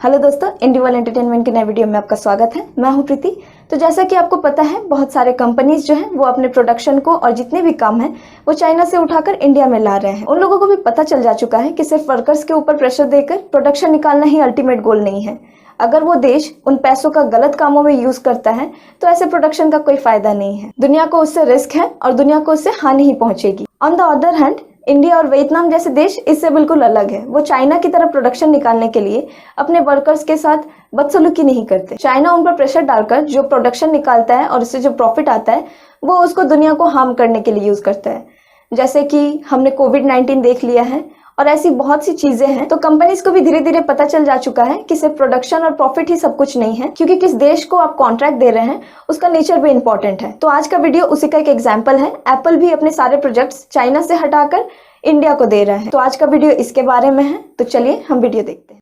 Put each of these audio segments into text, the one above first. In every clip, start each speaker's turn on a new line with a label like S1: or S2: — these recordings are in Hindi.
S1: हेलो दोस्तों, इंडिवर्ल्ड एंटरटेनमेंट के नए वीडियो में आपका स्वागत है। मैं हूं प्रीति। तो जैसा कि आपको पता है, बहुत सारे कंपनीज जो हैं वो अपने प्रोडक्शन को और जितने भी काम हैं वो चाइना से उठाकर इंडिया में ला रहे हैं। उन लोगों को भी पता चल जा चुका है कि सिर्फ वर्कर्स के ऊपर प्रेशर देकर प्रोडक्शन निकालना ही अल्टीमेट गोल नहीं है। अगर वो देश उन पैसों का गलत कामों में यूज करता है तो ऐसे प्रोडक्शन का कोई फायदा नहीं है। दुनिया को उससे रिस्क है और दुनिया को उससे हानि ही पहुंचेगी। On the other hand, India और वियतनाम जैसे देश इससे बिल्कुल अलग है। वो चाइना की तरह प्रोडक्शन निकालने के लिए अपने वर्कर्स के साथ बदसलूकी नहीं करते। चाइना उन पर प्रेशर डालकर जो प्रोडक्शन निकालता है और उससे जो प्रॉफिट आता है वो उसको दुनिया को हार्म करने के लिए यूज करता है। जैसे कि हमने कोविड-19 देख लिया है और ऐसी बहुत सी चीजें हैं। तो कंपनीज को भी धीरे धीरे पता चल जा चुका है कि सिर्फ प्रोडक्शन और प्रॉफिट ही सब कुछ नहीं है, क्योंकि किस देश को आप कॉन्ट्रैक्ट दे रहे हैं उसका नेचर भी इंपॉर्टेंट है। तो आज का वीडियो उसी का एक एग्जांपल है। एप्पल भी अपने सारे प्रोजेक्ट्स चाइना से हटाकर इंडिया को दे रहा है। तो आज का वीडियो इसके बारे में है। तो चलिए हम वीडियो देखते हैं।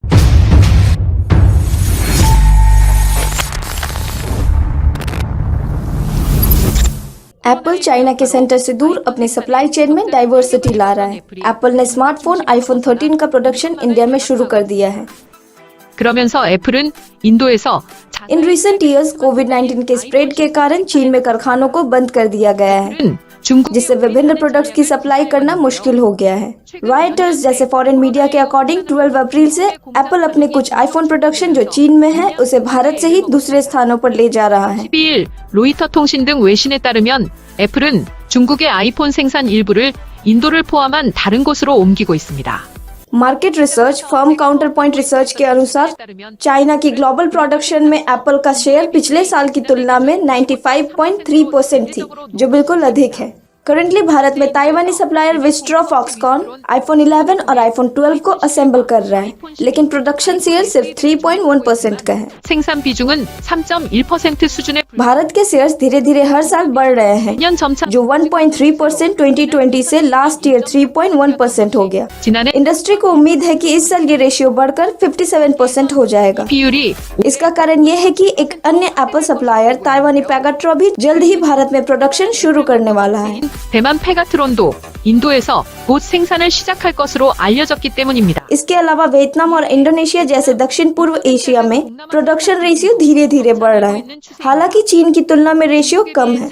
S1: एप्पल चाइना के सेंटर से दूर अपनी सप्लाई चेन में डाइवर्सिटी ला रहा है। एप्पल ने स्मार्टफोन आईफोन 13 का प्रोडक्शन इंडिया में शुरू कर दिया है।
S2: 그러면서 애플은 인도에서
S1: इन रिसेंट ईयर्स कोविड-19 के स्प्रेड के कारण चीन में कारखानों को बंद कर दिया गया है,
S2: 중국
S1: जिससे विभिन्न प्रोडक्ट्स की सप्लाई करना मुश्किल हो गया है। रॉयटर्स जैसे फॉरेन मीडिया के अकॉर्डिंग 12 अप्रैल से एप्पल अपने कुछ आईफोन प्रोडक्शन जो चीन में है उसे भारत से ही दूसरे स्थानों पर ले जा रहा है।
S2: 12일 로이터 통신 등 외신에 따르면 애플은 중국의 아이폰 생산 일부를 인도를 포함한 다른 곳으로 옮기고 있습니다.
S1: Market research firm Counterpoint research के अनुसार चाइना की ग्लोबल प्रोडक्शन में एप्पल का शेयर पिछले साल की तुलना में 95.3% थी, जो बिल्कुल अधिक है। करंटली भारत में ताइवानी सप्लायर विस्ट्रो फॉक्सकॉन आईफोन 11 और आईफोन 12 को असेंबल कर रहा है, लेकिन प्रोडक्शन शेयर सिर्फ 3.1% का है।
S2: 생산 비중은 3.1% 수준의
S1: भारत के शेयर्स धीरे धीरे हर साल बढ़ रहे हैं,
S2: 2년 점차
S1: जो 1.3% 2020 से लास्ट ईयर 3.1% हो गया।
S2: 지난해
S1: इंडस्ट्री को उम्मीद है कि इस साल ये रेशियो बढ़कर 57% हो जाएगा।
S2: 비율이
S1: इसका कारण ये है कि एक अन्य एप्पल सप्लायर ताइवानी पैगाट्रो भी जल्द ही भारत में प्रोडक्शन शुरू करने वाला है।
S2: 대만 페가트론도 인도에서 곧 생산을 시작할 것으로 알려졌기 때문입니다.
S1: इसके अलावा वियतनाम और इंडोनेशिया जैसे दक्षिण पूर्व एशिया में प्रोडक्शन रेशियो धीरे धीरे बढ़ रहा है। हालांकि चीन की तुलना में रेशियो कम है।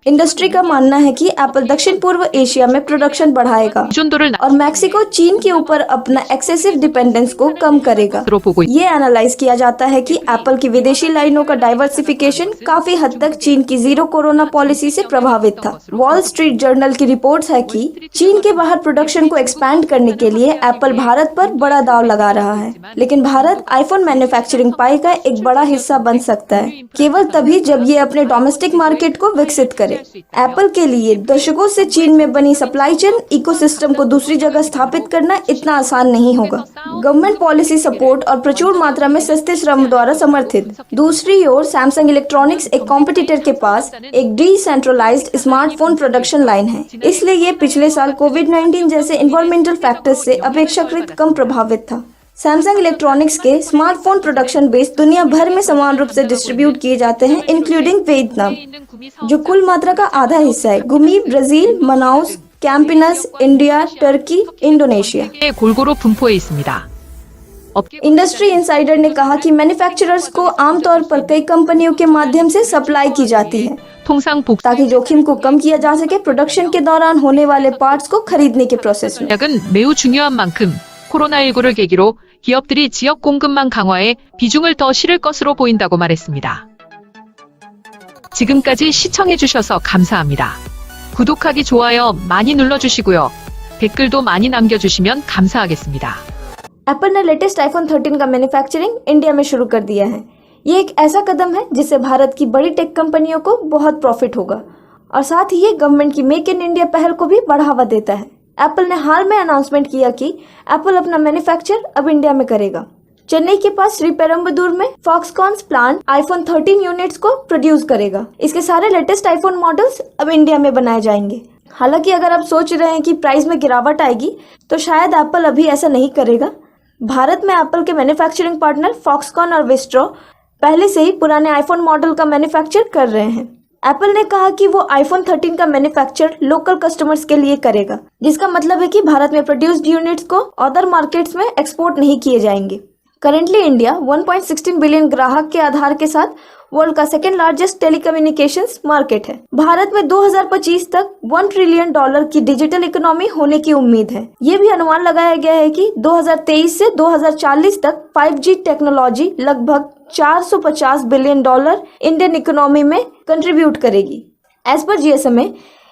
S1: इंडस्ट्री का मानना है कि एप्पल दक्षिण पूर्व एशिया में प्रोडक्शन बढ़ाएगा
S2: 의존도를
S1: और मैक्सिको चीन के ऊपर अपना एक्सेसिव डिपेंडेंस को कम करेगा।
S2: 나로 보고
S1: ये एनालाइज किया जाता है कि एप्पल की विदेशी लाइनों का डाइवर्सिफिकेशन काफी हद तक चीन की जीरो कोरोना पॉलिसी से प्रभावित था। वॉल स्ट्रीट जर्नल की रिपोर्ट्स है कि चीन के बाहर प्रोडक्शन को एक्सपैंड करने के लिए एप्पल भारत पर बड़ा दाव लगा रहा है, लेकिन भारत आईफोन मैन्युफैक्चरिंग पाई का एक बड़ा हिस्सा बन सकता है, केवल तभी जब ये अपने डोमेस्टिक मार्केट को विकसित करे। एप्पल के लिए दशकों से चीन में बनी सप्लाई चेन इकोसिस्टम को दूसरी जगह स्थापित करना इतना आसान नहीं होगा। गवर्नमेंट पॉलिसी सपोर्ट और प्रचुर मात्रा में सस्ते श्रम द्वारा समर्थित। दूसरी ओर सैमसंग इलेक्ट्रॉनिक्स एक कॉम्पिटिटर के पास एक डिसेंट्रलाइज्ड स्मार्टफोन प्रोडक्शन लाइन है, इसलिए ये पिछले साल कोविड-19 जैसे इन्वायरमेंटल फैक्टर्स से अपेक्षाकृत कम प्रभावित था। सैमसंग इलेक्ट्रॉनिक्स के स्मार्टफोन प्रोडक्शन बेस दुनिया भर में समान रूप से डिस्ट्रीब्यूट किए जाते हैं, इंक्लूडिंग वियतनाम, जो कुल मात्रा का आधा हिस्सा है। Gumi, Brazil, Manaus, Campinas, India, Turkey, Indonesia.
S2: 골고루 분포해 있습니다.
S1: Industry insider ने कहा कि मैन्युफैक्चरर्स को आमतौर पर कई कंपनियों के माध्यम से सप्लाई की जाती है,
S2: 통상
S1: ताकि जोखिम को कम किया जा सके। प्रोडक्शन के दौरान होने वाले पार्ट्स को खरीदने के प्रोसेस में
S2: 복약은 매우 중요한 만큼 코로나19를 계기로 기업들이 지역 공급망 강화에 비중을 더 실을 것으로 보인다고 말했습니다. 지금까지 시청해주셔서 감사합니다. 구독하기, 좋아요 많이 눌러주시고요. 댓글도 많이 남겨주시면 감사하겠습니다.
S1: एप्पल ने लेटेस्ट आईफोन 13 का मैन्युफैक्चरिंग इंडिया में शुरू कर दिया है। ये एक ऐसा कदम है जिससे भारत की बड़ी टेक कंपनियों को बहुत प्रॉफिट होगा और साथ ही ये गवर्नमेंट की मेक इन इंडिया पहल को भी बढ़ावा देता है। एप्पल ने हाल में अनाउंसमेंट किया कि एप्पल अपना मैन्युफैक्चर अब इंडिया में करेगा। चेन्नई के पास श्रीपेरुम्बदूर में फॉक्सकॉन प्लांट आईफोन 13 यूनिट्स को प्रोड्यूस करेगा। इसके सारे लेटेस्ट आईफोन मॉडल्स अब इंडिया में बनाए जाएंगे। हालांकि अगर आप सोच रहे हैं कि प्राइस में गिरावट आएगी, तो शायद एप्पल अभी ऐसा नहीं करेगा। भारत में एप्पल के मैन्युफैक्चरिंग पार्टनर फॉक्सकॉन और विस्ट्रो पहले से ही पुराने आईफोन मॉडल का मैन्युफैक्चर कर रहे हैं। एप्पल ने कहा कि वो आईफोन 13 का मैन्युफैक्चर लोकल कस्टमर्स के लिए करेगा, जिसका मतलब है कि भारत में प्रोड्यूस्ड यूनिट्स को अदर मार्केट्स में एक्सपोर्ट नहीं किए जाएंगे। करेंटली इंडिया 1.16 बिलियन ग्राहक के आधार के साथ वर्ल्ड का सेकेंड लार्जेस्ट टेलीकम्युनिकेशंस मार्केट है। भारत में 2025 तक $1 ट्रिलियन की डिजिटल इकोनॉमी होने की उम्मीद है। ये भी अनुमान लगाया गया है कि 2023 से 2040 तक 5G टेक्नोलॉजी लगभग $450 बिलियन इंडियन इकोनॉमी में कंट्रीब्यूट करेगी। As per GSMA,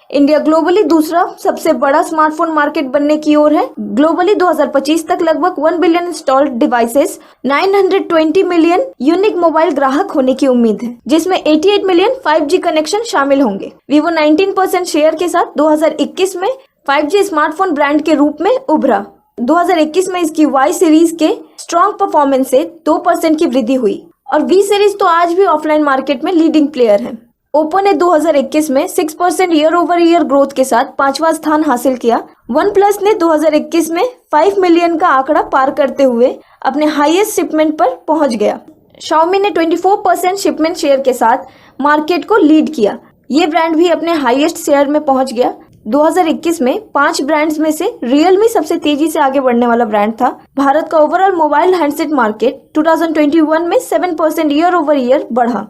S1: India globally दूसरा सबसे बड़ा स्मार्टफोन मार्केट बनने की ओर है। ग्लोबली 2025 तक लगभग 1 billion installed devices, 920 million unique mobile ग्राहक होने की उम्मीद है, जिसमें 88 मिलियन 5G कनेक्शन शामिल होंगे। वीवो 19% शेयर के साथ 2021 में 5G स्मार्टफोन ब्रांड के रूप में उभरा। 2021 में इसकी Y सीरीज के स्ट्रॉन्ग परफॉर्मेंस से 2% की वृद्धि हुई और V सीरीज तो आज भी ऑफलाइन मार्केट में लीडिंग प्लेयर है। ओप्पो ने 2021 में 6% ईयर ओवर ईयर ग्रोथ के साथ 5वां स्थान हासिल किया। वन प्लस ने 2021 में 5 मिलियन का आंकड़ा पार करते हुए अपने हाईएस्ट शिपमेंट पर पहुंच गया। Xiaomi ने 24% शिपमेंट शेयर के साथ मार्केट को लीड किया। ये ब्रांड भी अपने हाईएस्ट शेयर में पहुंच गया। 2021 में 5 ब्रांड्स में से Realme सबसे तेजी से आगे बढ़ने वाला ब्रांड था। भारत का ओवरऑल मोबाइल हैंडसेट मार्केट 2021 में 7% ईयर ओवर ईयर बढ़ा।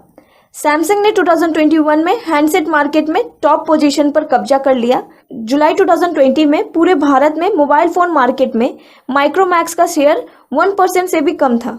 S1: सैमसंग ने 2021 में हैंडसेट मार्केट में टॉप पोजीशन पर कब्जा कर लिया। जुलाई 2020 में पूरे भारत में मोबाइल फोन मार्केट में माइक्रोमैक्स का शेयर 1% से भी कम था।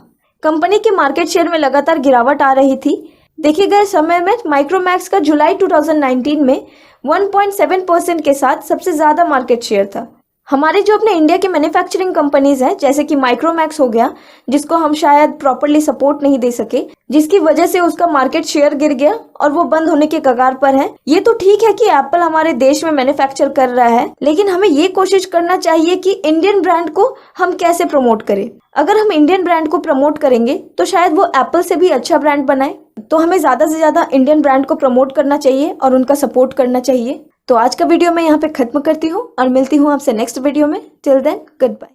S1: कंपनी के मार्केट शेयर में लगातार गिरावट आ रही थी। देखे गए समय में माइक्रोमैक्स का जुलाई 2019 में 1.7% के साथ सबसे ज्यादा मार्केट शेयर था। हमारे जो अपने इंडिया के मैन्युफैक्चरिंग कंपनीज हैं, जैसे कि माइक्रोमैक्स हो गया, जिसको हम शायद प्रॉपर्ली सपोर्ट नहीं दे सके, जिसकी वजह से उसका मार्केट शेयर गिर गया और वो बंद होने के कगार पर है। ये तो ठीक है कि एप्पल हमारे देश में मैन्युफैक्चर कर रहा है, लेकिन हमें ये कोशिश करना चाहिए कि इंडियन ब्रांड को हम कैसे प्रमोट करें। अगर हम इंडियन ब्रांड को प्रमोट करेंगे तो शायद वो एप्पल से भी अच्छा ब्रांड बनाए। तो हमें ज्यादा से ज्यादा इंडियन ब्रांड को प्रमोट करना चाहिए और उनका सपोर्ट करना चाहिए। तो आज का वीडियो मैं यहाँ पे खत्म करती हूँ और मिलती हूँ आपसे नेक्स्ट वीडियो में। Till then, good bye.